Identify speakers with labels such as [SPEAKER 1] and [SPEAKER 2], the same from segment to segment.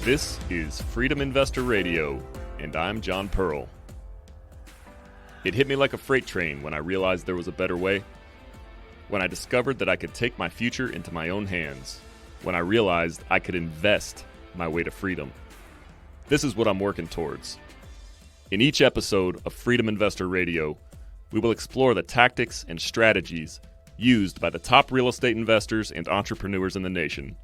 [SPEAKER 1] This is Freedom Investor Radio, and I'm John Pearl. It hit me like a freight train when I realized there was a better way. When I discovered that I could take my future into my own hands. When I realized I could invest my way to freedom. This is what I'm working towards. In each episode of Freedom Investor Radio, we will explore the tactics and strategies used by the top real estate investors and entrepreneurs in the nation.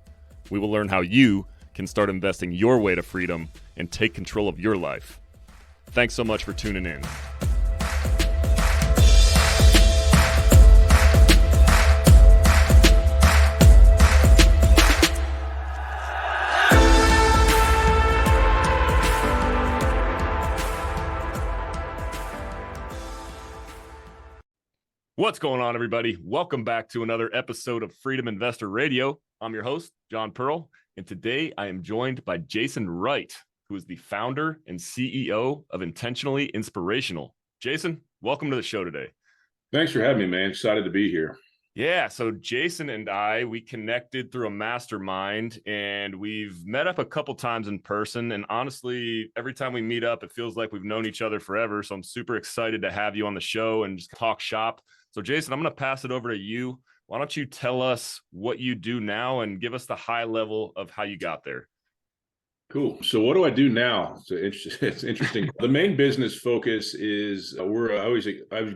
[SPEAKER 1] We will learn how you can start investing your way to freedom and take control of your life. Thanks so much for tuning in. What's going on, everybody? Welcome back to another episode of Freedom Investor Radio. I'm your host, John Pearl, and today I am joined by Jason Wright, who is the founder and CEO of Intentionally Inspirational. Jason, welcome to the show today.
[SPEAKER 2] Thanks for having me, man. Excited to be here.
[SPEAKER 1] Yeah, so Jason and we connected through a mastermind, and we've met up a couple times in person. And honestly, every time we meet up, it feels like we've known each other forever. So I'm super excited to have you on the show and just talk shop. So Jason, I'm going to pass it over to you. Why don't you tell us what you do now and give us the high level of how you got there?
[SPEAKER 2] Cool. So what do I do now? It's interesting. The main business focus is I was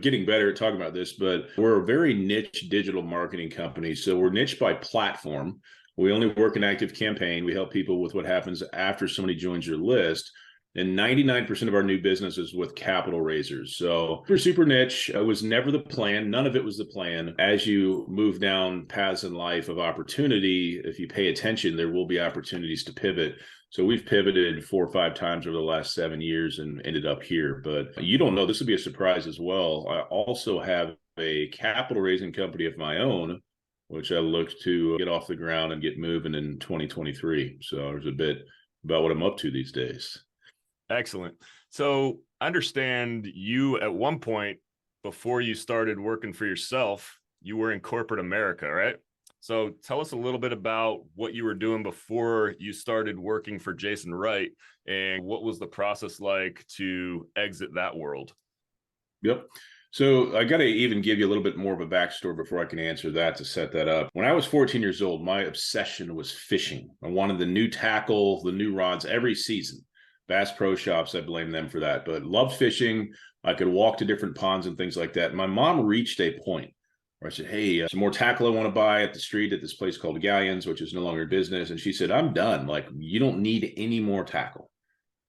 [SPEAKER 2] getting better at talking about this, but we're a very niche digital marketing company. So we're niche by platform. We only work in active campaign. We help people with what happens after somebody joins your list. And 99% of our new business is with capital raisers. So we're super niche. It was never the plan. None of it was the plan. As you move down paths in life of opportunity, if you pay attention, there will be opportunities to pivot. So we've pivoted 4 or 5 times over the last 7 years and ended up here. But you don't know, this will be a surprise as well. I also have a capital raising company of my own, which I look to get off the ground and get moving in 2023. So there's a bit about what I'm up to these days.
[SPEAKER 1] Excellent. So I understand you at one point before you started working for yourself, you were in corporate America, right? So tell us a little bit about what you were doing before you started working for Jason Wright, and what was the process like to exit that world?
[SPEAKER 2] Yep. So I got to even give you a little bit more of a backstory before I can answer that to set that up. When I was 14 years old, my obsession was fishing. I wanted the new tackle, the new rods every season. Bass Pro Shops, I blame them for that, but loved fishing. I could walk to different ponds and things like that. My mom reached a point where I said, hey, some more tackle I want to buy at the street at this place called Galleons, which is no longer in business. And she said, I'm done. Like, you don't need any more tackle.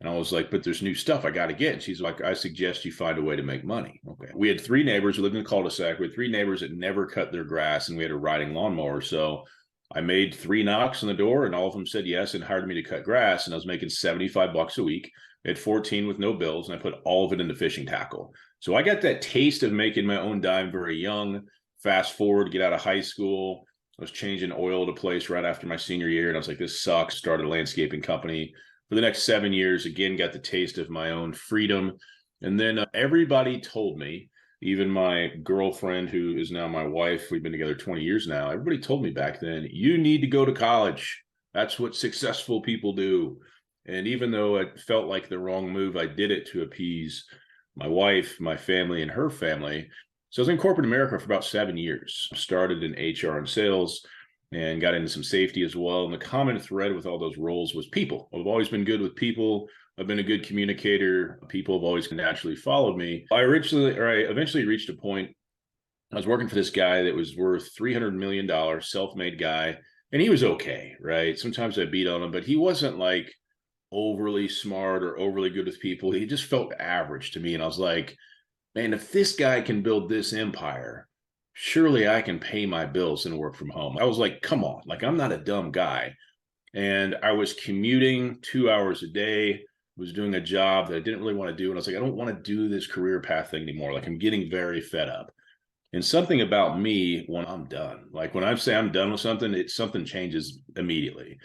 [SPEAKER 2] And I was like, but there's new stuff I got to get. And she's like, I suggest you find a way to make money. Okay. We had 3 neighbors who lived in a cul-de-sac. We had 3 neighbors that never cut their grass, and we had a riding lawnmower. So I made 3 knocks on the door, and all of them said yes and hired me to cut grass. And I was making $75 a week at 14 with no bills, and I put all of it into fishing tackle. So I got that taste of making my own dime very young. Fast forward, get out of high school. I was changing oil at a place right after my senior year, and I was like, this sucks. Started a landscaping company. For the next 7 years, again, got the taste of my own freedom. And then everybody told me, even my girlfriend, who is now my wife, we've been together 20 years now, everybody told me back then, you need to go to college. That's what successful people do. And even though it felt like the wrong move, I did it to appease my wife, my family, and her family. So I was in corporate America for about 7 years. Started in HR and sales and got into some safety as well. And the common thread with all those roles was people. I've always been good with people. I've been a good communicator. People have always naturally followed me. I eventually reached a point. I was working for this guy that was worth $300 million, self-made guy. And he was okay, right? Sometimes I beat on him, but he wasn't like overly smart or overly good with people. He just felt average to me. And I was like, man, if this guy can build this empire, surely I can pay my bills and work from home. I was like, come on, like, I'm not a dumb guy. And I was commuting 2 hours a day, was doing a job that I didn't really want to do. And I was like, I don't want to do this career path thing anymore. Like, I'm getting very fed up. And something about me, when I'm done, like when I say I'm done with something, something changes immediately.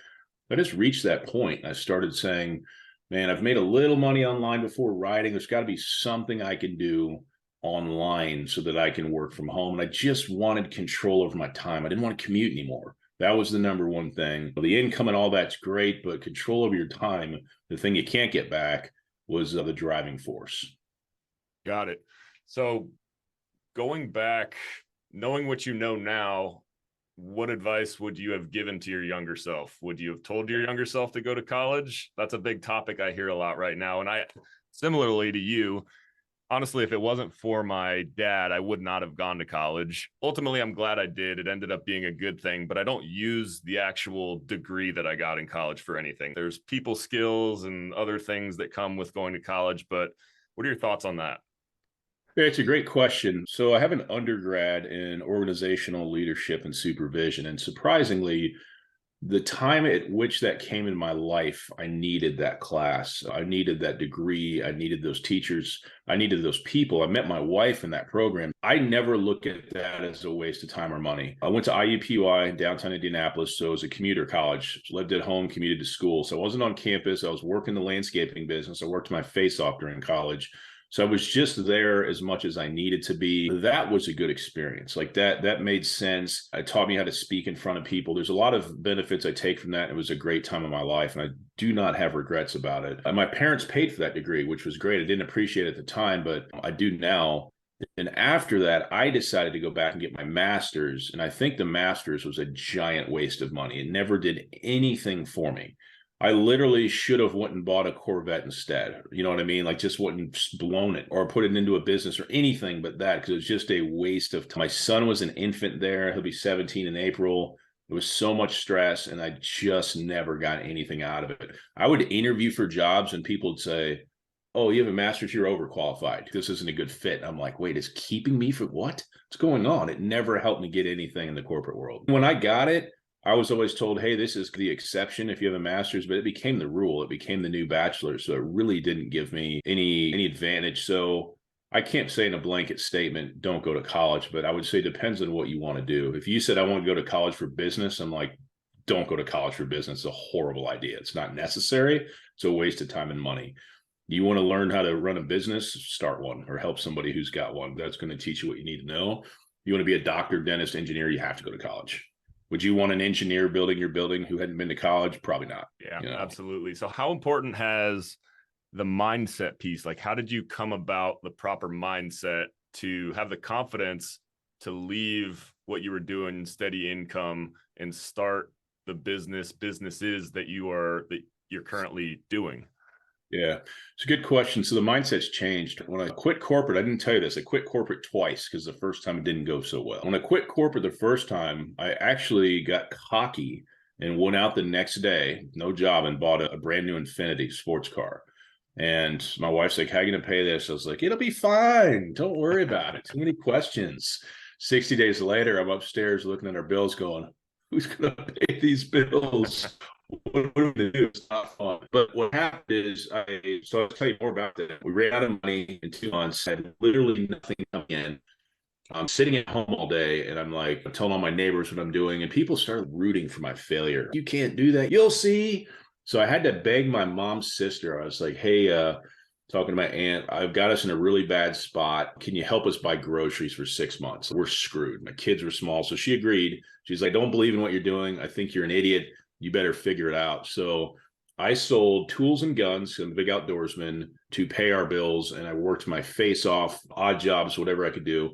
[SPEAKER 2] I just reached that point. I started saying, man, I've made a little money online before writing. There's got to be something I can do online so that I can work from home. And I just wanted control over my time. I didn't want to commute anymore. That was the number one thing. The income and all that's great, but control over your time, the thing you can't get back, was the driving force.
[SPEAKER 1] Got it. So going back, knowing what you know now, what advice would you have given to your younger self? Would you have told your younger self to go to college? That's a big topic I hear a lot right now. And I, similarly to you, honestly, if it wasn't for my dad, I would not have gone to college. Ultimately, I'm glad I did. It ended up being a good thing, but I don't use the actual degree that I got in college for anything. There's people skills and other things that come with going to college, but what are your thoughts on that?
[SPEAKER 2] Yeah, it's a great question. So I have an undergrad in organizational leadership and supervision. And surprisingly, the time at which that came in my life, I needed that class. I needed that degree. I needed those teachers. I needed those people. I met my wife in that program. I never look at that as a waste of time or money. I went to IUPUI in downtown Indianapolis. So it was a commuter college, lived at home, commuted to school. So I wasn't on campus. I was working the landscaping business. I worked my face off during college. So I was just there as much as I needed to be. That was a good experience. Like that made sense. It taught me how to speak in front of people. There's a lot of benefits I take from that. It was a great time of my life, and I do not have regrets about it. My parents paid for that degree, which was great. I didn't appreciate it at the time, but I do now. And after that, I decided to go back and get my master's. And I think the master's was a giant waste of money. It never did anything for me. I literally should have went and bought a Corvette instead. You know what I mean? Like just went and blown it or put it into a business or anything but that, because it was just a waste of time. My son was an infant there. He'll be 17 in April. It was so much stress, and I just never got anything out of it. I would interview for jobs and people would say, "Oh, you have a master's, you're overqualified. This isn't a good fit." I'm like, wait, it's keeping me for what? What's going on? It never helped me get anything in the corporate world. When I got it, I was always told, hey, this is the exception if you have a master's, but it became the rule. It became the new bachelor. So it really didn't give me any advantage. So I can't say in a blanket statement, don't go to college, but I would say depends on what you want to do. If you said, I want to go to college for business, I'm like, don't go to college for business. It's a horrible idea. It's not necessary. It's a waste of time and money. You want to learn how to run a business, start one or help somebody who's got one. That's going to teach you what you need to know. You want to be a doctor, dentist, engineer, you have to go to college. Would you want an engineer building your building who hadn't been to college? Probably not.
[SPEAKER 1] Yeah, absolutely. So how important has the mindset piece, like how did you come about the proper mindset to have the confidence to leave what you were doing, steady income, and start the businesses that you're currently doing?
[SPEAKER 2] Yeah, it's a good question. So the mindset's changed. When I quit corporate, I didn't tell you this. I quit corporate twice because the first time it didn't go so well. When I quit corporate the first time, I actually got cocky and went out the next day, no job, and bought a brand new Infiniti sports car. And my wife's like, how are you going to pay this? I was like, it'll be fine. Don't worry about it. Too many questions. 60 days later, I'm upstairs looking at our bills going, who's going to pay these bills? What do we do? It's not fun. But what happened is, I'll tell you more about that. We ran out of money in 2 months, had literally nothing coming in. I'm sitting at home all day, and I'm like, I'm telling all my neighbors what I'm doing, and people started rooting for my failure. You can't do that. You'll see. So I had to beg my mom's sister. I was like, hey, talking to my aunt, I've got us in a really bad spot. Can you help us buy groceries for 6 months? We're screwed. My kids were small. So she agreed. She's like, don't believe in what you're doing. I think you're an idiot. You better figure it out. So I sold tools and guns. I'm a big outdoorsman to pay our bills. And I worked my face off, odd jobs, whatever I could do.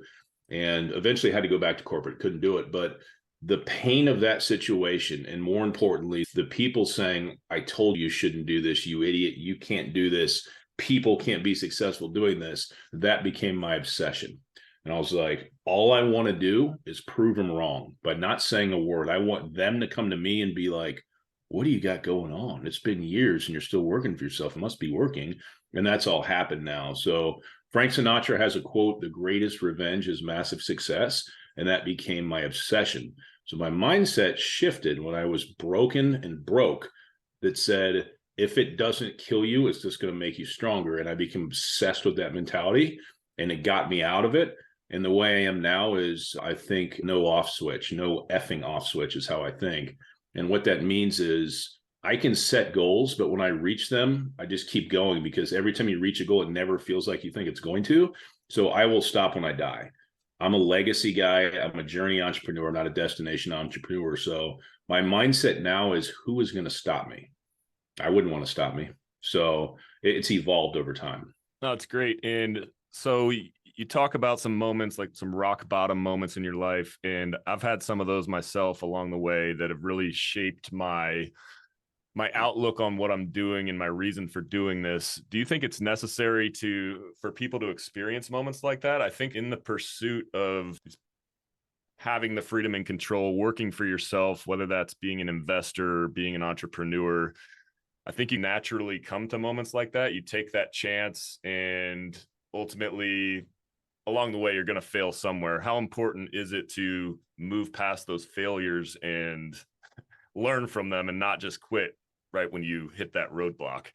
[SPEAKER 2] And eventually had to go back to corporate. Couldn't do it. But the pain of that situation, and more importantly, the people saying, I told you shouldn't do this, you idiot, you can't do this, people can't be successful doing this, that became my obsession. And I was like, all I want to do is prove them wrong by not saying a word. I want them to come to me and be like, what do you got going on? It's been years and you're still working for yourself. It must be working. And that's all happened now. So Frank Sinatra has a quote, the greatest revenge is massive success. And that became my obsession. So my mindset shifted when I was broken and broke, that said, if it doesn't kill you, it's just going to make you stronger. And I became obsessed with that mentality, and it got me out of it. And the way I am now is, I think, no off switch, no effing off switch is how I think. And what that means is I can set goals, but when I reach them, I just keep going, because every time you reach a goal, it never feels like you think it's going to. So I will stop when I die. I'm a legacy guy. I'm a journey entrepreneur, not a destination entrepreneur. So my mindset now is, who is going to stop me? I wouldn't want to stop me. So it's evolved over time.
[SPEAKER 1] No, it's great. And so you talk about some moments, like some rock bottom moments in your life. And I've had some of those myself along the way that have really shaped my outlook on what I'm doing and my reason for doing this. Do you think it's necessary for people to experience moments like that? I think in the pursuit of having the freedom and control, working for yourself, whether that's being an investor, being an entrepreneur, I think you naturally come to moments like that. You take that chance, and ultimately along the way, you're going to fail somewhere. How important is it to move past those failures and learn from them and not just quit right when you hit that roadblock?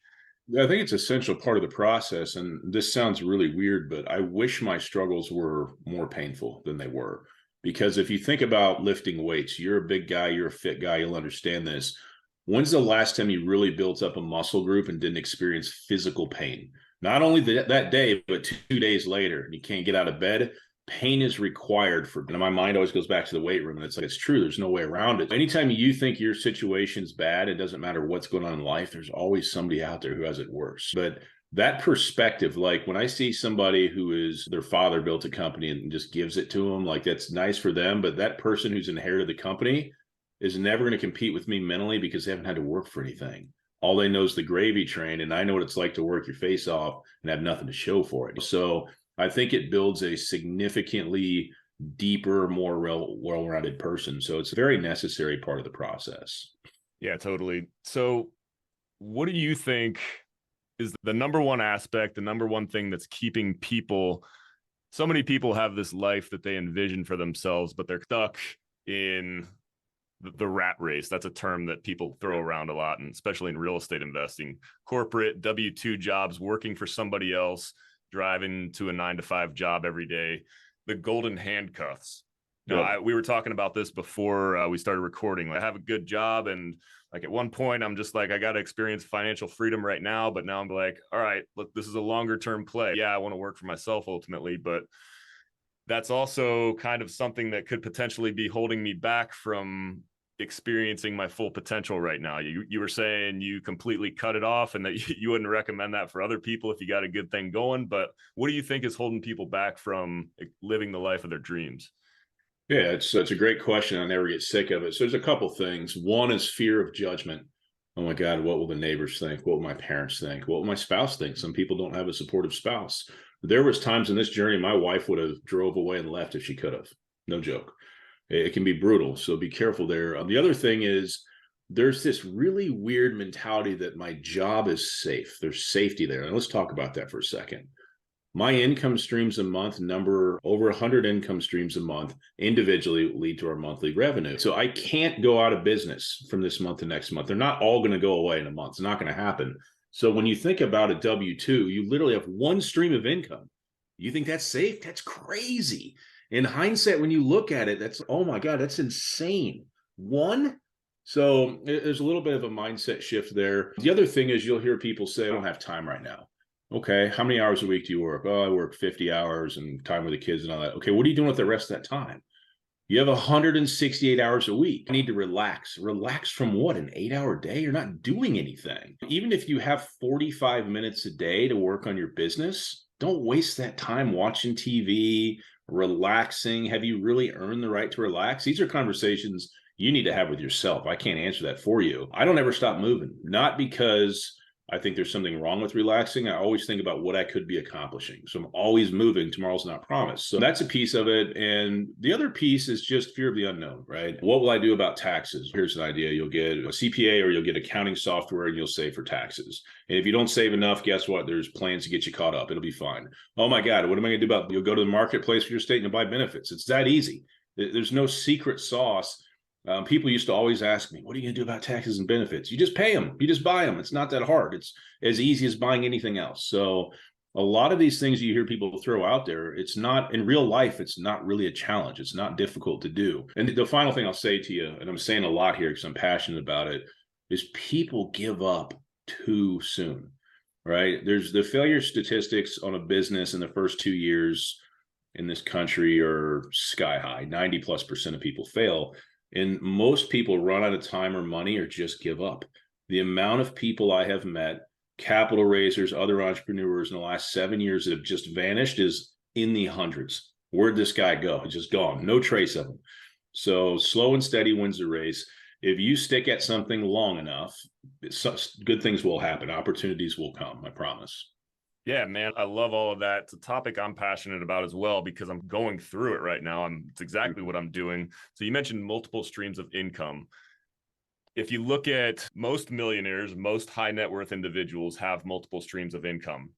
[SPEAKER 2] I think it's an essential part of the process. And this sounds really weird, but I wish my struggles were more painful than they were. Because if you think about lifting weights, you're a big guy, you're a fit guy, you'll understand this. When's the last time you really built up a muscle group and didn't experience physical pain? Not only that day, but 2 days later, and you can't get out of bed. Pain is required for, and my mind always goes back to the weight room, and it's like, it's true. There's no way around it. Anytime you think your situation's bad, it doesn't matter what's going on in life. There's always somebody out there who has it worse. But that perspective, like when I see somebody who is, their father built a company and just gives it to them, like that's nice for them. But that person who's inherited the company is never going to compete with me mentally because they haven't had to work for anything. All they know is the gravy train. And I know what it's like to work your face off and have nothing to show for it. So I think it builds a significantly deeper, more well-rounded person. So it's a very necessary part of the process.
[SPEAKER 1] Yeah, totally. So what do you think is the number one aspect, the number one thing that's keeping people, so many people have this life that they envision for themselves, but they're stuck in the rat race. That's a term that people throw around a lot, and especially in real estate investing, corporate W-2 jobs, working for somebody else, driving to a 9-to-5 job every day, the golden handcuffs. Now, we were talking about this before we started recording. Like, I have a good job, and like at one point, I'm just like, I got to experience financial freedom right now. But now I'm like, all right, look, this is a longer term play. Yeah, I want to work for myself ultimately, but that's also kind of something that could potentially be holding me back from experiencing my full potential right now. You were saying you completely cut it off and that you wouldn't recommend that for other people if you got a good thing going. But what do you think is holding people back from living the life of their dreams?
[SPEAKER 2] Yeah, it's a great question. I never get sick of it. So there's a couple things. One is fear of judgment. Oh my God, what will the neighbors think? What will my parents think? What will my spouse think? Some people don't have a supportive spouse. There was times in this journey my wife would have drove away and left if she could have. No joke. It can be brutal. So be careful there. The other thing is there's this really weird mentality that my job is safe. There's safety there. And let's talk about that for a second. My income streams a month number over 100 income streams a month individually lead to our monthly revenue. So I can't go out of business from this month to next month. They're not all going to go away in a month. It's not going to happen. So when you think about a W-2, you literally have one stream of income. You think that's safe? That's crazy. In hindsight, when you look at it, that's, oh my God, that's insane. One. So there's a little bit of a mindset shift there. The other thing is you'll hear people say, I don't have time right now. Okay, how many hours a week do you work? Oh, I work 50 hours and time with the kids and all that. Okay, what are you doing with the rest of that time? You have 168 hours a week. You need to relax. Relax from what? An 8-hour day? You're not doing anything. Even if you have 45 minutes a day to work on your business, don't waste that time watching TV, relaxing. Have you really earned the right to relax? These are conversations you need to have with yourself. I can't answer that for you. I don't ever stop moving, not because I think there's something wrong with relaxing. I always think about what I could be accomplishing. So I'm always moving. Tomorrow's not promised. So that's a piece of it. And the other piece is just fear of the unknown, right? What will I do about taxes? Here's an idea. You'll get a CPA or you'll get accounting software and you'll save for taxes. And if you don't save enough, guess what? There's plans to get you caught up. It'll be fine. Oh my God, what am I going to do about it? You'll go to the marketplace for your state and you'll buy benefits. It's that easy. There's no secret sauce. People used to always ask me, what are you going to do about taxes and benefits? You just pay them. You just buy them. It's not that hard. It's as easy as buying anything else. So a lot of these things you hear people throw out there, it's not in real life. It's not really a challenge. It's not difficult to do. And the final thing I'll say to you, and I'm saying a lot here because I'm passionate about it, is people give up too soon, right? There's the failure statistics on a business in the first 2 years. in this country are sky high. 90+% of people fail. And most people run out of time or money or just give up. The amount of people I have met, capital raisers, other entrepreneurs in the last 7 years that have just vanished is in the hundreds. Where'd this guy go? He's just gone. No trace of him. So slow and steady wins the race. If you stick at something long enough, good things will happen. Opportunities will come, I promise.
[SPEAKER 1] Yeah, man, I love all of that. It's a topic I'm passionate about as well because I'm going through it right now. It's exactly what I'm doing. So you mentioned multiple streams of income. If you look at most millionaires, most high net worth individuals have multiple streams of income.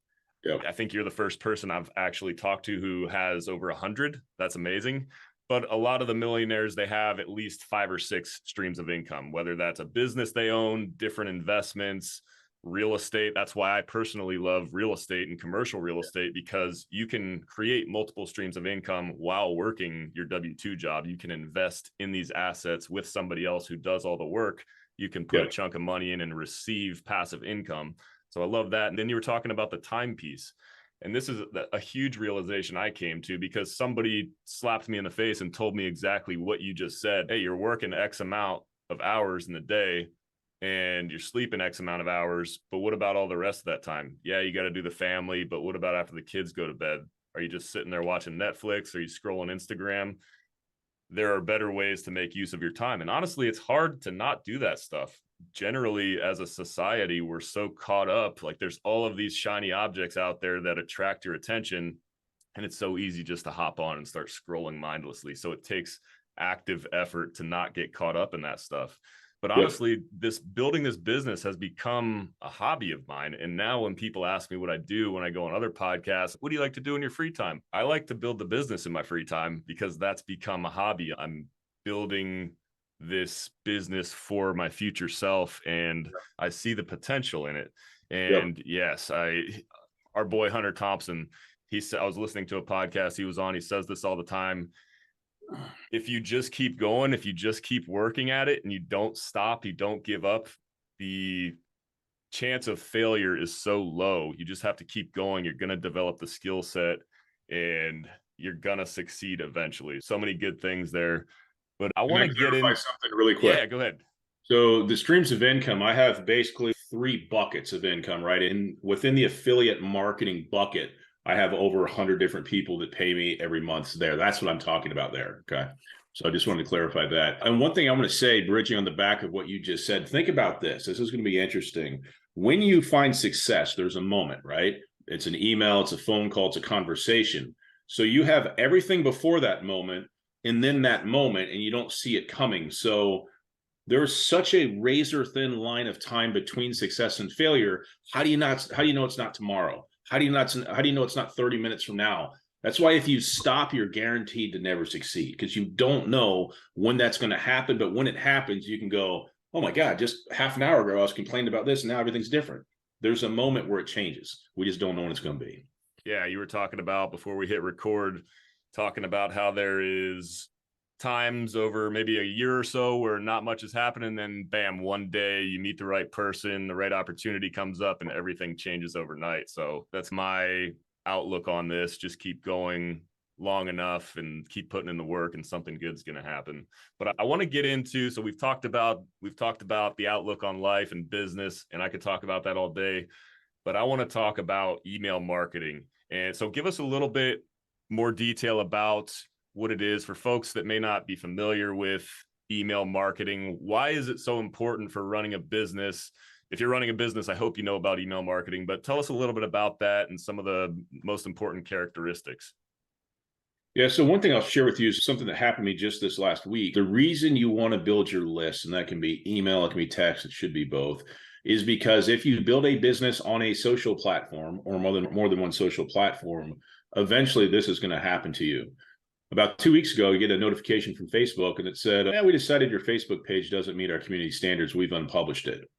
[SPEAKER 2] Yep.
[SPEAKER 1] I think you're the first person I've actually talked to who has over 100. That's amazing. But a lot of the millionaires, they have at least 5 or 6 streams of income, whether that's a business they own, different investments, real estate. That's why I personally love real estate and commercial real estate, because you can create multiple streams of income while working your W-2 job. You can invest in these assets with somebody else who does all the work. You can put a chunk of money in and receive passive income. So I love that. And then you were talking about the time piece. And this is a huge realization I came to because somebody slapped me in the face and told me exactly what you just said. Hey, you're working X amount of hours in the day and you're sleeping X amount of hours, but what about all the rest of that time? Yeah, you got to do the family, but what about after the kids go to bed? Are you just sitting there watching Netflix? Are you scrolling Instagram? There are better ways to make use of your time. And honestly, it's hard to not do that stuff. Generally, as a society, we're so caught up. Like there's all of these shiny objects out there that attract your attention. And it's so easy just to hop on and start scrolling mindlessly. So it takes active effort to not get caught up in that stuff. But honestly, building this business has become a hobby of mine. And now when people ask me what I do when I go on other podcasts, what do you like to do in your free time? I like to build the business in my free time because that's become a hobby. I'm building this business for my future self and I see the potential in it. And yes, our boy Hunter Thompson, I was listening to a podcast he was on. He says this all the time. If you just keep going, if you just keep working at it and you don't stop, you don't give up, the chance of failure is so low. You just have to keep going. You're going to develop the skill set and you're going to succeed eventually. So many good things there. But I want to get in
[SPEAKER 2] something really quick.
[SPEAKER 1] Yeah, go ahead.
[SPEAKER 2] So the streams of income, I have basically 3 buckets of income, right? And within the affiliate marketing bucket, I have over 100 different people that pay me every month there. That's what I'm talking about there. Okay. So I just wanted to clarify that. And one thing I want to say, bridging on the back of what you just said, think about this. This is going to be interesting. When you find success, there's a moment, right? It's an email, it's a phone call, it's a conversation. So you have everything before that moment and then that moment, and you don't see it coming. So there's such a razor thin line of time between success and failure. How do you know it's not tomorrow? How do you know it's not 30 minutes from now? That's why if you stop, you're guaranteed to never succeed, because you don't know when that's going to happen. But when it happens, you can go, oh my God, just half an hour ago, I was complaining about this and now everything's different. There's a moment where it changes. We just don't know when it's going to be.
[SPEAKER 1] Yeah, you were talking about before we hit record, talking about how there is times over maybe a year or so where not much is happening. Then bam, one day you meet the right person, the right opportunity comes up and everything changes overnight. So that's my outlook on this. Just keep going long enough and keep putting in the work and something good's going to happen. But I want to get into, so we've talked about the outlook on life and business, and I could talk about that all day, but I want to talk about email marketing. And so give us a little bit more detail about what it is for folks that may not be familiar with email marketing. Why is it so important for running a business? If you're running a business, I hope you know about email marketing, but tell us a little bit about that and some of the most important characteristics.
[SPEAKER 2] Yeah, so one thing I'll share with you is something that happened to me just this last week. The reason you want to build your list, and that can be email, it can be text, it should be both, is because if you build a business on a social platform or more than one social platform, eventually this is going to happen to you. About 2 weeks ago, you get a notification from Facebook and it said, we decided your Facebook page doesn't meet our community standards. We've unpublished it.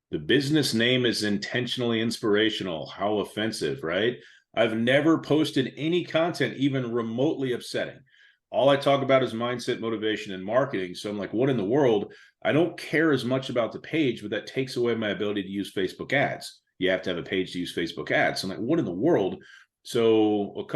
[SPEAKER 2] The business name is intentionally inspirational. How offensive, right? I've never posted any content even remotely upsetting. All I talk about is mindset, motivation, and marketing. So I'm like, what in the world? I don't care as much about the page, but that takes away my ability to use Facebook ads. You have to have a page to use Facebook ads. So I'm like, what in the world? So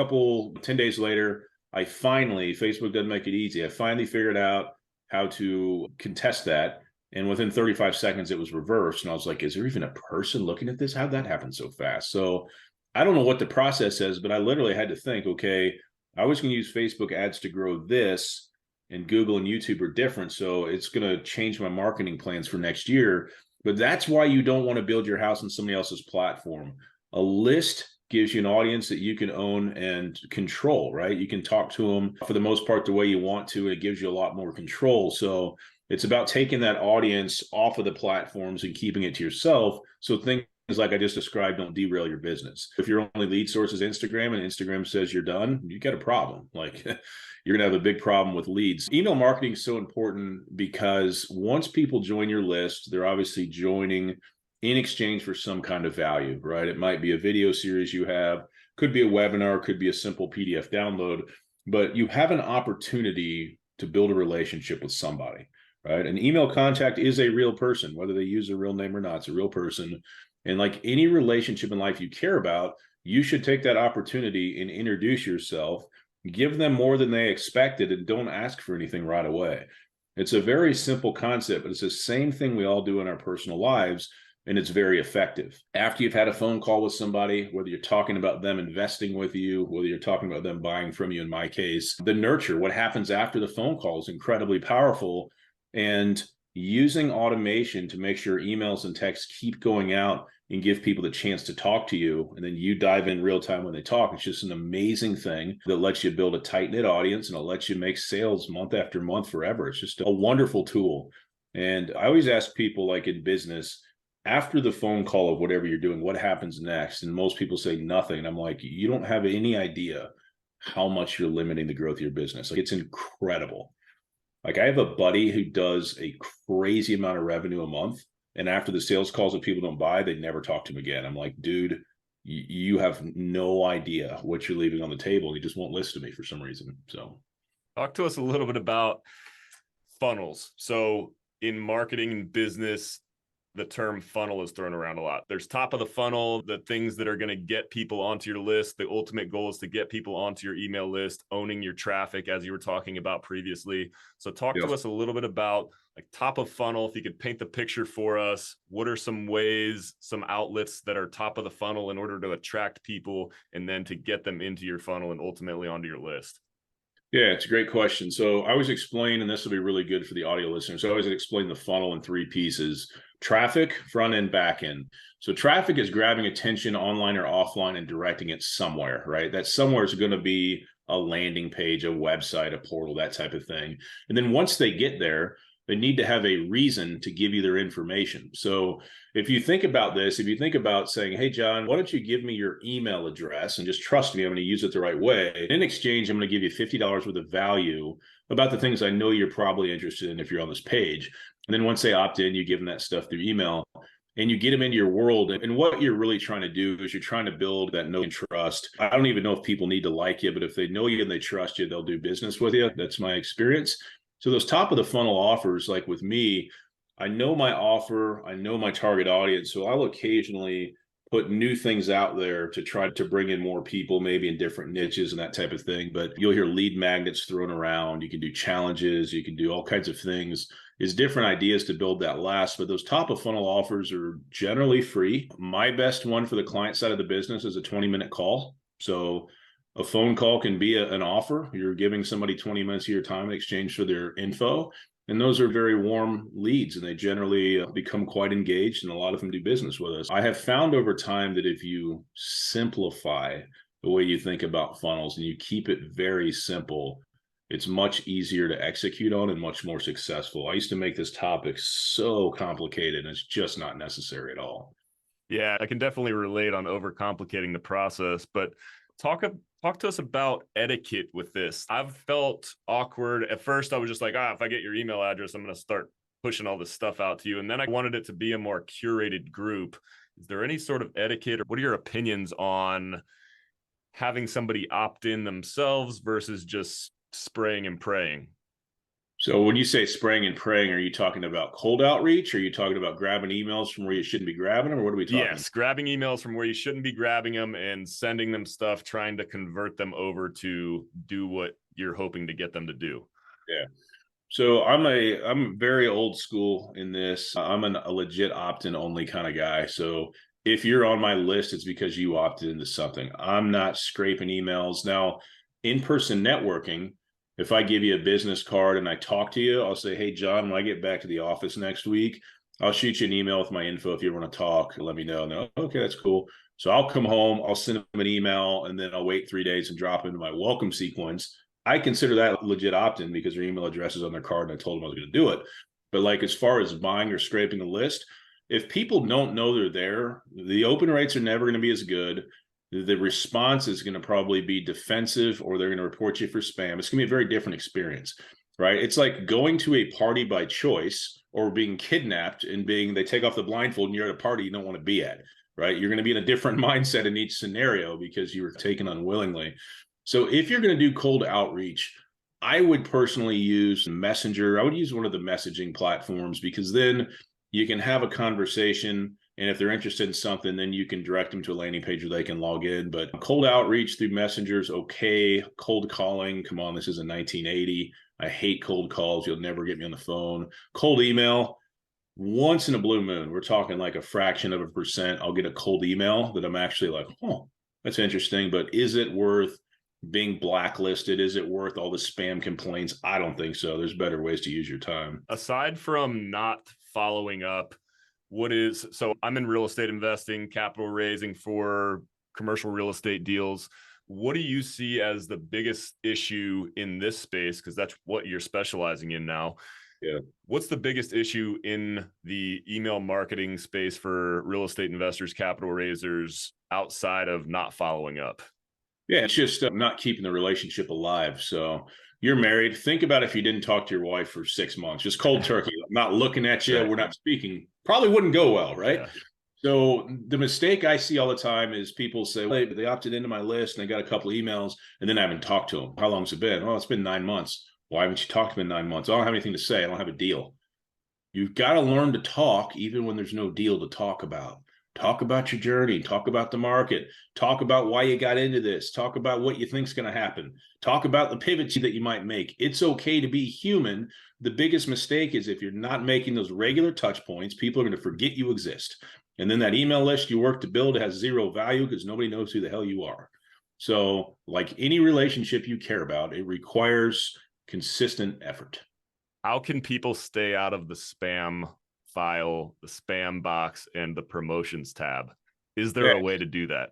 [SPEAKER 2] 10 days later, Facebook doesn't make it easy. I finally figured out how to contest that. And within 35 seconds, it was reversed. And I was like, is there even a person looking at this? How'd that happen so fast? So I don't know what the process is, but I literally had to think, okay, I was going to use Facebook ads to grow this, and Google and YouTube are different. So it's going to change my marketing plans for next year. But that's why you don't want to build your house on somebody else's platform. A list gives you an audience that you can own and control, right? You can talk to them for the most part the way you want to. It gives you a lot more control. So it's about taking that audience off of the platforms and keeping it to yourself. So things like I just described don't derail your business. If your only lead source is Instagram and Instagram says you're done, you got a problem. Like you're going to have a big problem with leads. Email marketing is so important because once people join your list, they're obviously joining in exchange for some kind of value, right? It might be a video series you have, could be a webinar, could be a simple PDF download, but you have an opportunity to build a relationship with somebody, right? An email contact is a real person, whether they use a real name or not, it's a real person. And like any relationship in life you care about, you should take that opportunity and introduce yourself, give them more than they expected, and don't ask for anything right away. It's a very simple concept, but it's the same thing we all do in our personal lives. And it's very effective. After you've had a phone call with somebody, whether you're talking about them investing with you, whether you're talking about them buying from you, in my case, the nurture, what happens after the phone call is incredibly powerful. And using automation to make sure emails and texts keep going out and give people the chance to talk to you, and then you dive in real time when they talk. It's just an amazing thing that lets you build a tight-knit audience, and it lets you make sales month after month forever. It's just a wonderful tool. And I always ask people, like in business, after the phone call of whatever you're doing, what happens next? And most people say nothing. And I'm like, you don't have any idea how much you're limiting the growth of your business. Like it's incredible. Like I have a buddy who does a crazy amount of revenue a month. And after the sales calls that people don't buy, they never talk to him again. I'm like, dude, you have no idea what you're leaving on the table. He just won't listen to me for some reason. So
[SPEAKER 1] talk to us a little bit about funnels. So in marketing and business, the term funnel is thrown around a lot. There's top of the funnel, the things that are going to get people onto your list. The ultimate goal is to get people onto your email list, owning your traffic, as you were talking about previously. So talk to us a little bit about like top of funnel. If you could paint the picture for us, what are some ways, some outlets that are top of the funnel in order to attract people and then to get them into your funnel and ultimately onto your list?
[SPEAKER 2] Yeah, it's a great question. So I always explain, and this will be really good for the audio listeners. So I always explain the funnel in three pieces: traffic, front end, back end. So traffic is grabbing attention online or offline and directing it somewhere, right? That somewhere is going to be a landing page, a website, a portal, that type of thing. And then once they get there, they need to have a reason to give you their information. So if you think about this, if you think about saying, hey, John, why don't you give me your email address and just trust me, I'm going to use it the right way. In exchange, I'm going to give you $50 worth of value about the things I know you're probably interested in if you're on this page. And then once they opt in, you give them that stuff through email and you get them into your world. And what you're really trying to do is you're trying to build that know and trust. I don't even know if people need to like you, but if they know you and they trust you, they'll do business with you. That's my experience. So those top of the funnel offers, like with me, I know my offer, I know my target audience. So I'll occasionally put new things out there to try to bring in more people, maybe in different niches and that type of thing. But you'll hear lead magnets thrown around. You can do challenges. You can do all kinds of things. Is different ideas to build that last. But those top of funnel offers are generally free. My best one for the client side of the business is a 20-minute call. So a phone call can be an offer. You're giving somebody 20 minutes of your time in exchange for their info. And those are very warm leads, and they generally become quite engaged, and a lot of them do business with us. I have found over time that if you simplify the way you think about funnels and you keep it very simple, it's much easier to execute on and much more successful. I used to make this topic so complicated, and it's just not necessary at all.
[SPEAKER 1] Yeah, I can definitely relate on overcomplicating the process, but talk to us about etiquette with this. I've felt awkward. At first, I was just like, if I get your email address, I'm going to start pushing all this stuff out to you. And then I wanted it to be a more curated group. Is there any sort of etiquette, or what are your opinions on having somebody opt in themselves versus just spraying and praying?
[SPEAKER 2] So when you say spraying and praying, are you talking about cold outreach? Are you talking about grabbing emails from where you shouldn't be grabbing them? Or what are we talking
[SPEAKER 1] Yes, grabbing emails from where you shouldn't be grabbing them and sending them stuff, trying to convert them over to do what you're hoping to get them to do.
[SPEAKER 2] Yeah. So I'm very old school in this. I'm a legit opt-in only kind of guy. So if you're on my list, it's because you opted into something. I'm not scraping emails. Now, in-person networking, if I give you a business card and I talk to you, I'll say, hey, John, when I get back to the office next week, I'll shoot you an email with my info. If you ever want to talk, let me know. And they're, okay, that's cool. So I'll come home, I'll send them an email, and then I'll wait 3 days and drop into my welcome sequence. I consider that legit opt-in because their email address is on their card and I told them I was going to do it. But like as far as buying or scraping a list, if people don't know they're there, the open rates are never going to be as good. The response is going to probably be defensive or they're going to report you for spam. It's going to be a very different experience, right? It's like going to a party by choice or being kidnapped and they take off the blindfold and you're at a party you don't want to be at, right? You're going to be in a different mindset in each scenario because you were taken unwillingly. So if you're going to do cold outreach, I would personally use Messenger. I would use one of the messaging platforms because then you can have a conversation. And if they're interested in something, then you can direct them to a landing page where they can log in. But cold outreach through Messenger is okay. Cold calling, come on, this isn't 1980. I hate cold calls. You'll never get me on the phone. Cold email, once in a blue moon, we're talking like a fraction of a percent. I'll get a cold email that I'm actually like, oh, that's interesting. But is it worth being blacklisted? Is it worth all the spam complaints? I don't think so. There's better ways to use your time.
[SPEAKER 1] Aside from not following up, so I'm in real estate investing, capital raising for commercial real estate deals. What do you see as the biggest issue in this space? Because that's what you're specializing in now.
[SPEAKER 2] Yeah.
[SPEAKER 1] What's the biggest issue in the email marketing space for real estate investors, capital raisers, outside of not following up?
[SPEAKER 2] Yeah, it's just not keeping the relationship alive. So you're married. Think about if you didn't talk to your wife for 6 months, just cold turkey, not looking at you. Right. We're not speaking. Probably wouldn't go well, right? Yeah. So the mistake I see all the time is people say, hey, they opted into my list and they got a couple of emails and then I haven't talked to them. How long's it been? Oh, it's been 9 months. Why haven't you talked to them in 9 months? I don't have anything to say. I don't have a deal. You've got to learn to talk even when there's no deal to talk about. Talk about your journey, talk about the market, talk about why you got into this, talk about what you think is going to happen, talk about the pivots that you might make. It's okay to be human. The biggest mistake is if you're not making those regular touch points, people are going to forget you exist. And then that email list you work to build has zero value because nobody knows who the hell you are. So like any relationship you care about, it requires consistent effort.
[SPEAKER 1] How can people stay out of the spam file, the spam box, and the promotions tab? Is there a way to do that?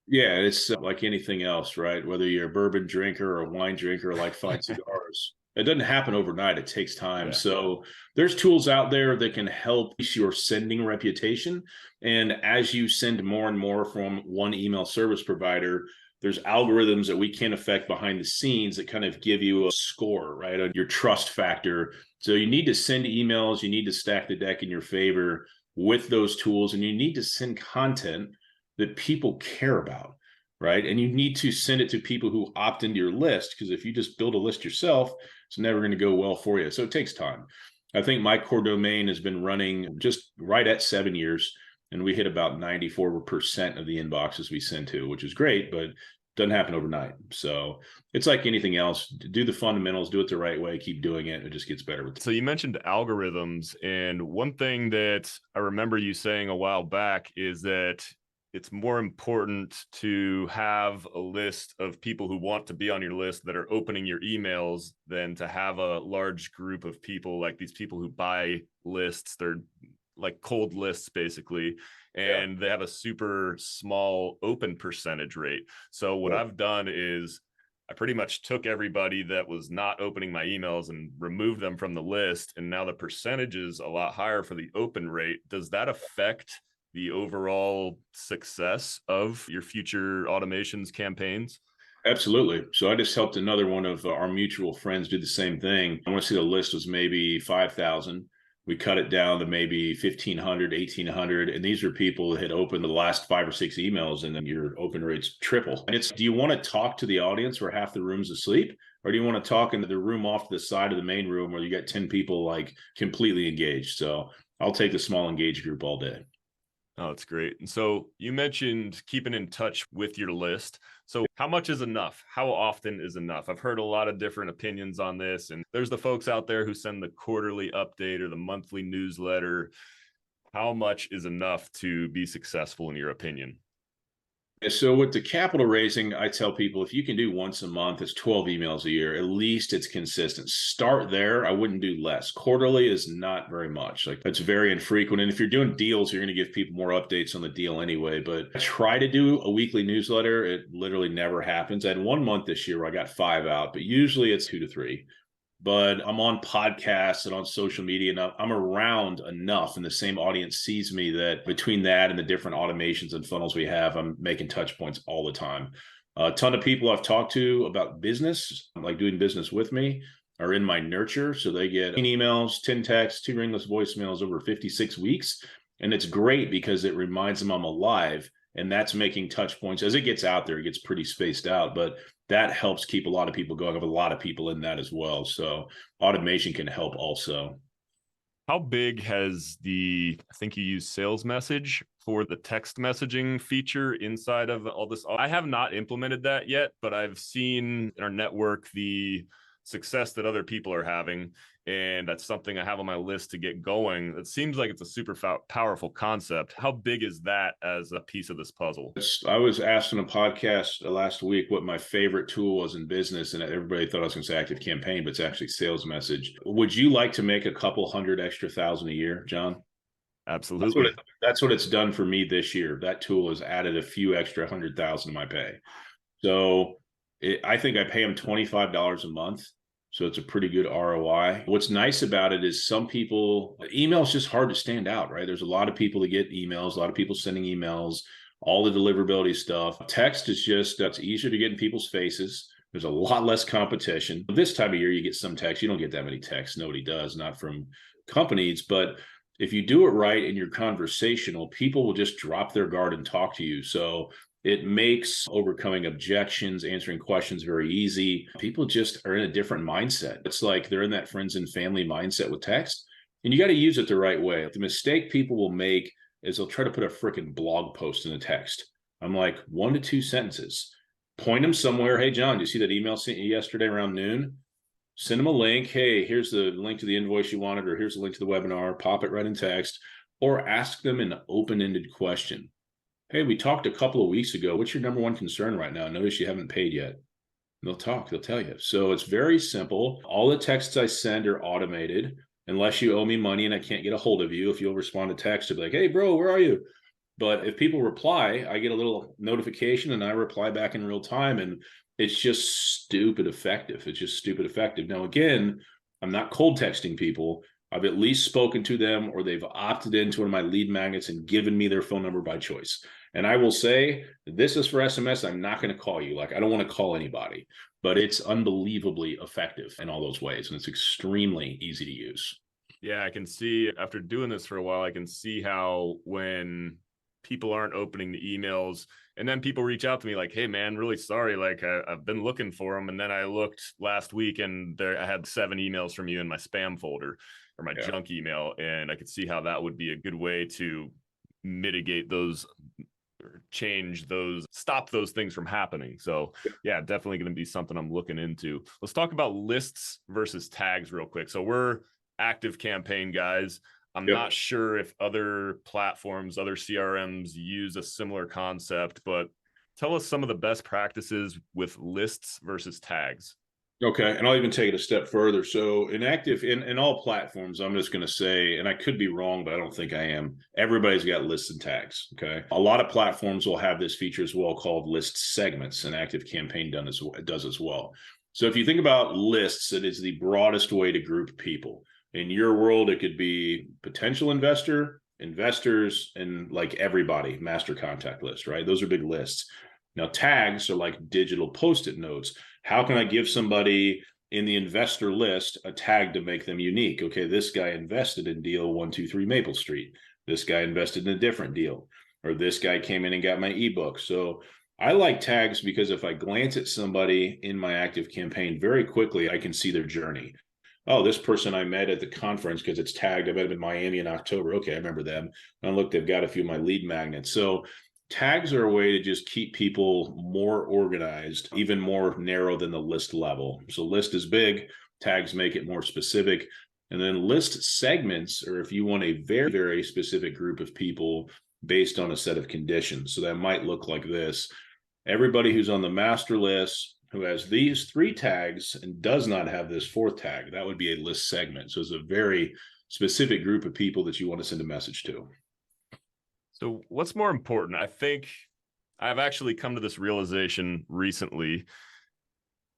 [SPEAKER 2] Yeah, it's like anything else, right? Whether you're a bourbon drinker or a wine drinker, like fine cigars, it doesn't happen overnight. It takes time. Yeah. So there's tools out there that can help your sending reputation. And as you send more and more from one email service provider, there's algorithms that we can affect behind the scenes that kind of give you a score, right, on your trust factor. So you need to send emails, you need to stack the deck in your favor with those tools, and you need to send content that people care about, right? And you need to send it to people who opt into your list, because if you just build a list yourself, it's never going to go well for you. So it takes time. I think my core domain has been running just right at 7 years, and we hit about 94% of the inboxes we send to, which is great, but doesn't happen overnight. So it's like anything else. Do the fundamentals, do it the right way, keep doing it. It just gets better with time.
[SPEAKER 1] So you mentioned algorithms, and one thing that I remember you saying a while back is that it's more important to have a list of people who want to be on your list that are opening your emails than to have a large group of people, like these people who buy lists. They're like cold lists basically, and they have a super small open percentage rate. So what I've done is I pretty much took everybody that was not opening my emails and removed them from the list. And now the percentage is a lot higher for the open rate. Does that affect the overall success of your future automations campaigns?
[SPEAKER 2] Absolutely. So I just helped another one of our mutual friends do the same thing. I want to see the list was maybe 5,000. We cut it down to maybe 1,500, 1,800. And these are people that had opened the last 5 or 6 emails, and then your open rates triple. And it's, do you want to talk to the audience where half the room's asleep? or do you want to talk into the room off to the side of the main room where you got 10 people like completely engaged? So I'll take the small engaged group all day.
[SPEAKER 1] Oh, that's great. And so you mentioned keeping in touch with your list. So how much is enough? How often is enough? I've heard a lot of different opinions on this. And there's the folks out there who send the quarterly update or the monthly newsletter. How much is enough to be successful in your opinion?
[SPEAKER 2] So with the capital raising, I tell people if you can do once a month, it's 12 emails a year. At least it's consistent. Start there. I wouldn't do less. Quarterly is not very much. Like it's very infrequent. And if you're doing deals, you're going to give people more updates on the deal anyway. But try to do a weekly newsletter. It literally never happens. I had 1 month this year where I got 5 out, but usually it's 2 to 3. But I'm on podcasts and on social media, and I'm around enough, and the same audience sees me that between that and the different automations and funnels we have, I'm making touch points all the time. A ton of people I've talked to about business, like doing business with me, are in my nurture. So they get 10 emails, 10 texts, 2 ringless voicemails over 56 weeks. And it's great because it reminds them I'm alive. And that's making touch points. As it gets out there, it gets pretty spaced out, but that helps keep a lot of people going. I have a lot of people in that as well. So automation can help also.
[SPEAKER 1] How big has I think you use sales message for the text messaging feature inside of all this? I have not implemented that yet, but I've seen in our network the success that other people are having. And that's something I have on my list to get going. It seems like it's a super powerful concept. How big is that as a piece of this puzzle?
[SPEAKER 2] I was asked in a podcast last week what my favorite tool was in business, and everybody thought I was going to say Active Campaign, but it's actually sales message. Would you like to make a couple hundred extra thousand a year, John?
[SPEAKER 1] Absolutely.
[SPEAKER 2] That's what it's done for me this year. That tool has added a few extra 100,000 to my pay. So I think I pay them $25 a month. So it's a pretty good ROI. What's nice about it is some people, email is just hard to stand out, right? There's a lot of people that get emails, a lot of people sending emails, all the deliverability stuff. Text is just, that's easier to get in people's faces. There's a lot less competition. This time of year, you get some text. You don't get that many texts. Nobody does, not from companies. But if you do it right and you're conversational, people will just drop their guard and talk to you. So it makes overcoming objections, answering questions very easy. People just are in a different mindset. It's like they're in that friends and family mindset with text, and you got to use it the right way. The mistake people will make is they'll try to put a freaking blog post in a text. I'm like, 1 to 2 sentences. Point them somewhere. Hey, John, do you see that email sent you yesterday around noon? Send them a link. Hey, here's the link to the invoice you wanted, or here's the link to the webinar. Pop it right in text, or ask them an open-ended question. Hey, we talked a couple of weeks ago. What's your number one concern right now? Notice you haven't paid yet. They'll talk, they'll tell you. So it's very simple. All the texts I send are automated, unless you owe me money and I can't get a hold of you. If you'll respond to text, to be like, hey, bro, where are you? But if people reply, I get a little notification and I reply back in real time. And it's just stupid effective. It's just stupid effective. Now, again, I'm not cold texting people. I've at least spoken to them, or they've opted into one of my lead magnets and given me their phone number by choice. And I will say, this is for SMS. I'm not going to call you. Like, I don't want to call anybody, but it's unbelievably effective in all those ways. And it's extremely easy to use.
[SPEAKER 1] Yeah, I can see after doing this for a while, I can see how when people aren't opening the emails and then people reach out to me like, hey man, really sorry. Like I've been looking for them. And then I looked last week and I had 7 emails from you in my spam folder or my junk email. And I could see how that would be a good way to mitigate those, or change those, stop those things from happening. So yeah, definitely going to be something I'm looking into. Let's talk about lists versus tags real quick. So we're Active Campaign guys. I'm not sure if other platforms, other CRMs use a similar concept, but tell us some of the best practices with lists versus tags.
[SPEAKER 2] Okay. And I'll even take it a step further. So in all platforms, I'm just going to say, and I could be wrong, but I don't think I am. Everybody's got lists and tags. Okay. A lot of platforms will have this feature as well called list segments, and Active Campaign does as well. So if you think about lists, it is the broadest way to group people. In your world, it could be potential investor, investors, and like everybody, master contact list, right? Those are big lists. Now, tags are like digital Post-it notes. How can I give somebody in the investor list a tag to make them unique? Okay, this guy invested in deal 123 Maple Street. This guy invested in a different deal, or this guy came in and got my ebook. So I like tags because if I glance at somebody in my active campaign very quickly, I can see their journey. Oh, this person I met at the conference because it's tagged. I met them in Miami in October. Okay, I remember them. And look, they've got a few of my lead magnets. So tags are a way to just keep people more organized, even more narrow than the list level. So list is big, tags make it more specific. And then list segments, or if you want a very, very specific group of people based on a set of conditions. So that might look like this. Everybody who's on the master list who has these 3 tags and does not have this 4th tag, that would be a list segment. So it's a very specific group of people that you want to send a message to.
[SPEAKER 1] So what's more important? I think I've actually come to this realization recently.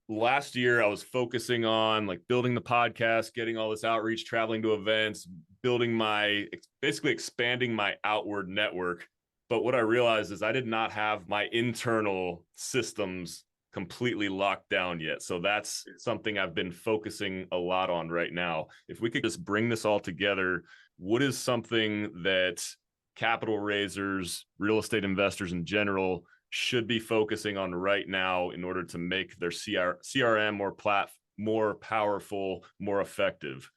[SPEAKER 1] Last year, I was focusing on like building the podcast, getting all this outreach, traveling to events, basically expanding my outward network. But what I realized is I did not have my internal systems completely locked down yet. So that's something I've been focusing a lot on right now. If we could just bring this all together, what is something that capital raisers, real estate investors in general should be focusing on right now in order to make their CRM more powerful, more effective?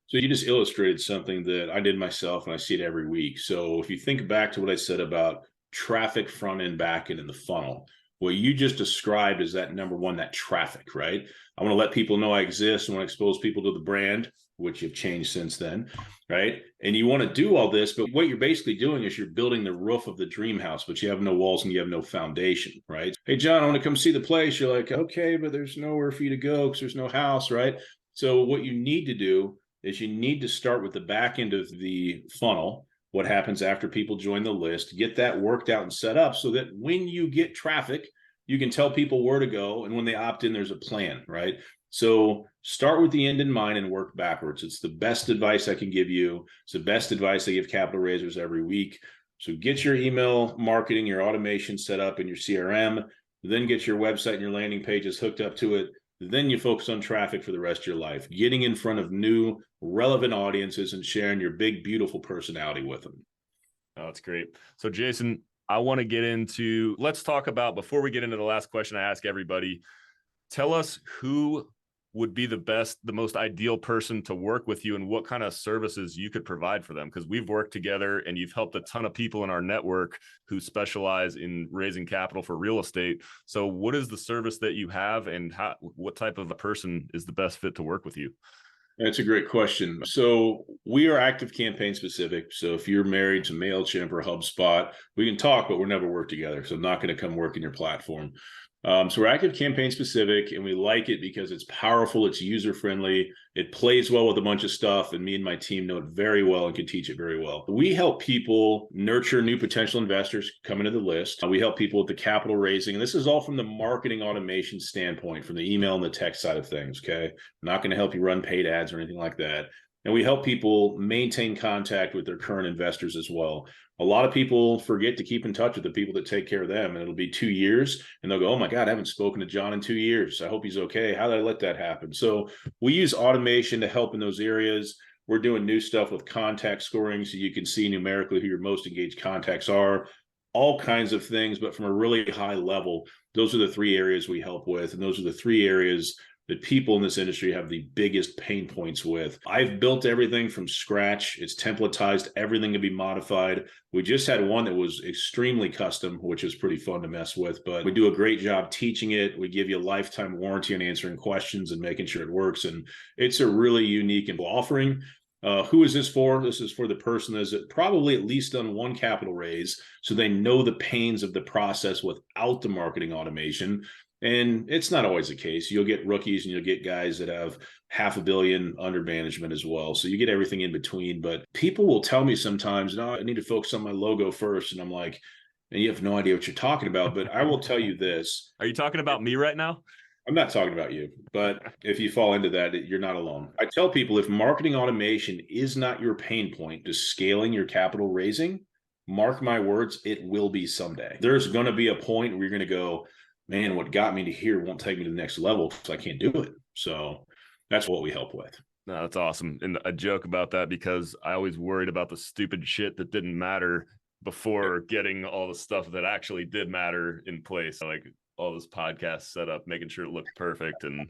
[SPEAKER 2] So you just illustrated something that I did myself and I see it every week. So if you think back to what I said about traffic front end, back end in the funnel, what you just described is that number one, that traffic, right? I want to let people know I exist. I want to expose people to the brand, which you've changed since then, right? And you want to do all this, but what you're basically doing is you're building the roof of the dream house, but you have no walls and you have no foundation, right? Hey, John, I want to come see the place. You're like, okay, but there's nowhere for you to go because there's no house, right? So what you need to do is you need to start with the back end of the funnel. What happens after people join the list, get that worked out and set up so that when you get traffic, you can tell people where to go. And when they opt in, there's a plan, right? So start with the end in mind and work backwards. It's the best advice I can give you. It's the best advice I give capital raisers every week. So get your email marketing, your automation set up in your CRM, then get your website and your landing pages hooked up to it. Then you focus on traffic for the rest of your life, getting in front of new relevant audiences and sharing your big, beautiful personality with them.
[SPEAKER 1] Oh, that's great. So Jason, I want to let's talk about, before we get into the last question I ask everybody, tell us who would be the most ideal person to work with you and what kind of services you could provide for them. Because we've worked together and you've helped a ton of people in our network who specialize in raising capital for real estate. So what is the service that you have and what type of a person is the best fit to work with you?
[SPEAKER 2] That's a great question. So we are active campaign specific. So if you're married to MailChimp or HubSpot, we can talk, but we'll never work together. So I'm not going to come work in your platform. So we're active campaign specific, and we like it because it's powerful, it's user friendly, it plays well with a bunch of stuff, and me and my team know it very well and can teach it very well. We help people nurture new potential investors coming to the list. We help people with the capital raising, and this is all from the marketing automation standpoint, from the email and the text side of things. Okay, I'm not going to help you run paid ads or anything like that. And we help people maintain contact with their current investors as well. A lot of people forget to keep in touch with the people that take care of them, and it'll be 2 years and they'll go, oh my God, I haven't spoken to John in 2 years. I hope he's okay. How did I let that happen? So we use automation to help in those areas. We're doing new stuff with contact scoring so you can see numerically who your most engaged contacts are, all kinds of things, but from a really high level. Those are the 3 areas we help with, and those are the 3 areas that people in this industry have the biggest pain points with. I've built everything from scratch. It's templatized. Everything can be modified. We just had one that was extremely custom, which is pretty fun to mess with, but we do a great job teaching it. We give you a lifetime warranty on answering questions and making sure it works. And it's a really unique and offering. Who is this for? This is for the person that's probably at least done one capital raise, so they know the pains of the process without the marketing automation. And it's not always the case. You'll get rookies and you'll get guys that have $500 million under management as well. So you get everything in between. But people will tell me sometimes, no, I need to focus on my logo first. And I'm like, and you have no idea what you're talking about. But I will tell you this.
[SPEAKER 1] Are you talking about me right now?
[SPEAKER 2] I'm not talking about you, but if you fall into that, you're not alone. I tell people, if marketing automation is not your pain point to scaling your capital raising, mark my words, it will be someday. There's going to be a point where you're going to go, man, what got me to here won't take me to the next level because I can't do it. So that's what we help with.
[SPEAKER 1] No, that's awesome. And a joke about that, because I always worried about the stupid shit that didn't matter. before getting all the stuff that actually did matter in place, like all this podcast set up, making sure it looked perfect, and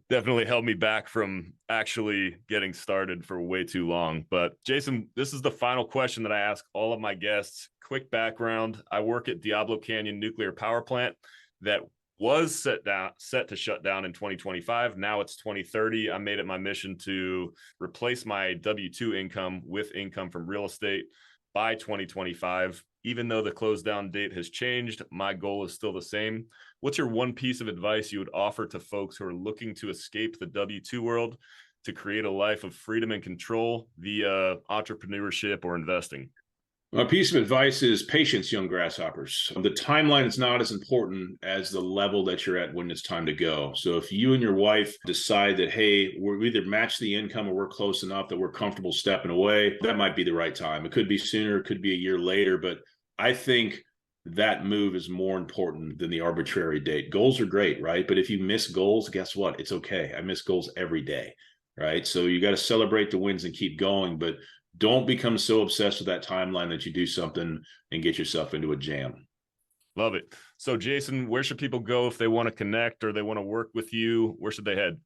[SPEAKER 1] definitely held me back from actually getting started for way too long. But Jason, this is the final question that I ask all of my guests. Quick background: I work at Diablo Canyon Nuclear Power Plant that was set to shut down in 2025. Now it's 2030. I made it my mission to replace my W-2 income with income from real estate by 2025. Even though the close down date has changed, my goal is still the same. What's your one piece of advice you would offer to folks who are looking to escape the W-2 world to create a life of freedom and control via entrepreneurship or investing?
[SPEAKER 2] A piece of advice is patience, young grasshoppers. The timeline is not as important as the level that you're at when it's time to go. So if you and your wife decide that, hey, we either match the income or we're close enough that we're comfortable stepping away, that might be the right time. It could be sooner, it could be a year later, but I think that move is more important than the arbitrary date. Goals are great, right? But if you miss goals, guess what? It's okay. I miss goals every day, right? So you got to celebrate the wins and keep going, but don't become so obsessed with that timeline that you do something and get yourself into a jam.
[SPEAKER 1] Love it. So Jason, where should people go if they want to connect or they want to work with you? Where should they head?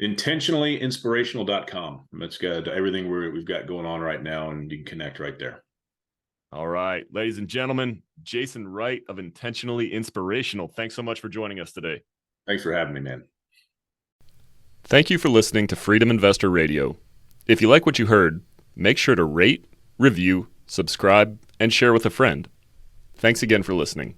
[SPEAKER 2] Intentionallyinspirational.com. That's got everything we've got going on right now, and you can connect right there.
[SPEAKER 1] All right, ladies and gentlemen, Jason Wright of Intentionally Inspirational. Thanks so much for joining us today.
[SPEAKER 2] Thanks for having me, man.
[SPEAKER 1] Thank you for listening to Freedom Investor Radio. If you like what you heard, make sure to rate, review, subscribe, and share with a friend. Thanks again for listening.